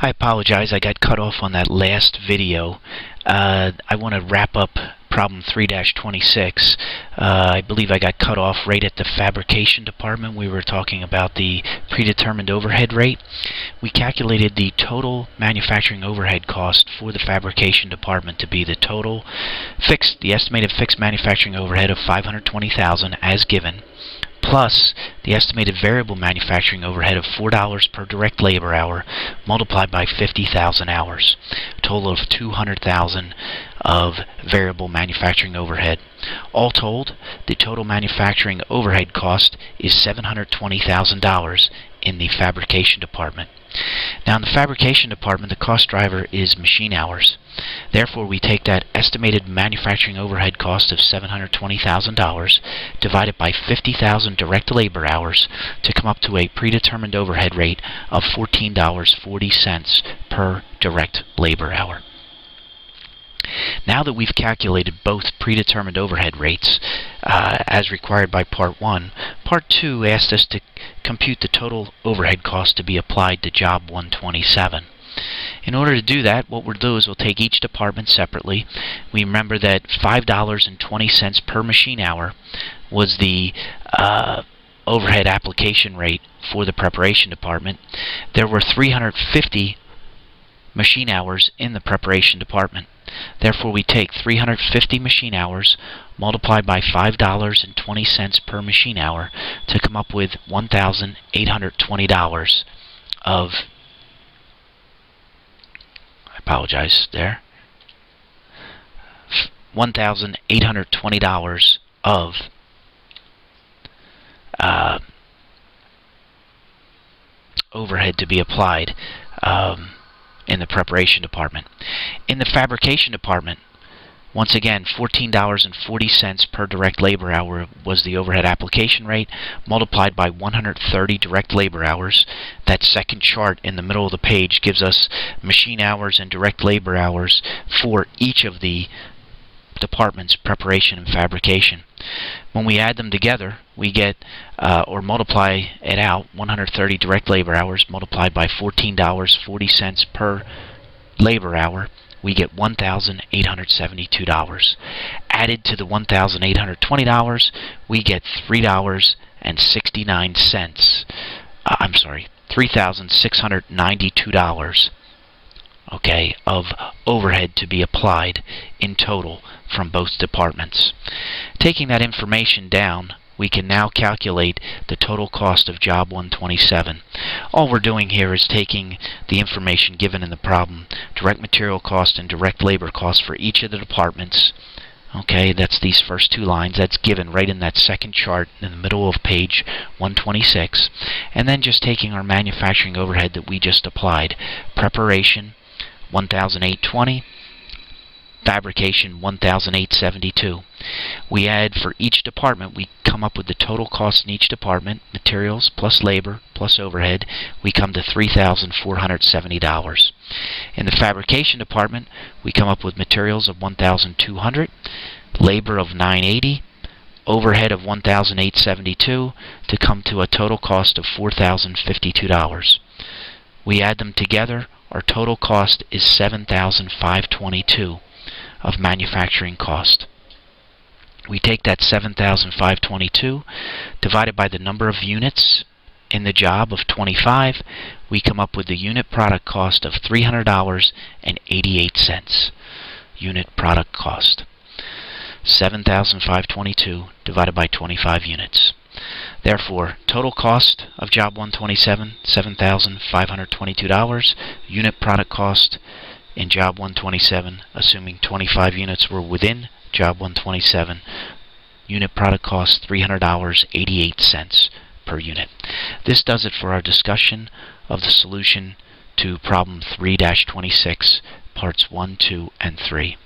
I apologize, I got cut off on that last video. I want to wrap up problem 3-26. I believe I got cut off right at the fabrication department. We were talking about the predetermined overhead rate. We calculated the total manufacturing overhead cost for the fabrication department to be the estimated fixed manufacturing overhead of $520,000 as given, plus the estimated variable manufacturing overhead of $4 per direct labor hour multiplied by 50,000 hours, a total of $200,000 of variable manufacturing overhead. All told, the total manufacturing overhead cost is $720,000 in the fabrication department. Now in the fabrication department, the cost driver is machine hours. Therefore, we take that estimated manufacturing overhead cost of $720,000 divided by 50,000 direct labor hours to come up to a predetermined overhead rate of $14.40 per direct labor hour. Now that we've calculated both predetermined overhead rates as required by Part 1, Part 2 asked us to compute the total overhead cost to be applied to Job 127. In order to do that, what we'll do is we'll take each department separately. We remember that $5.20 per machine hour was the overhead application rate for the preparation department. There were 350 machine hours in the preparation department. Therefore, we take 350 machine hours multiplied by $5.20 per machine hour to come up with $1,820 of $1,820 of overhead to be applied in the preparation department. In the fabrication department, once again, $14.40 per direct labor hour was the overhead application rate, multiplied by 130 direct labor hours. That second chart in the middle of the page gives us machine hours and direct labor hours for each of the departments, preparation and fabrication. When we add them together, we get, or multiply it out, 130 direct labor hours multiplied by $14.40 per labor hour, we get $1,872. Added to the $1,820, we get $3.69. I'm sorry, $3,692. Okay, of overhead to be applied in total from both departments. Taking that information down, we can now calculate the total cost of Job 127. All we're doing here is taking the information given in the problem, direct material cost and direct labor cost for each of the departments. Okay, that's these first two lines. That's given right in that second chart in the middle of page 126. And then just taking our manufacturing overhead that we just applied. Preparation, $1,820. Fabrication, $1,872. We add for each department, we come up with the total cost in each department, materials plus labor plus overhead, we come to $3,470. In the fabrication department, we come up with materials of $1,200, labor of $980, overhead of $1,872 to come to a total cost of $4,052. We add them together, our total cost is $7,522 of manufacturing cost. We take that $7,522 divided by the number of units in the job of 25, we come up with the unit product cost of $300.88. Unit product cost. 7,522 divided by 25 units. Therefore, total cost of Job 127, $7,522. Unit product cost in Job 127, assuming 25 units were within Job 127, unit product cost $300.88 per unit. This does it for our discussion of the solution to problem 3-26, parts 1, 2, and 3.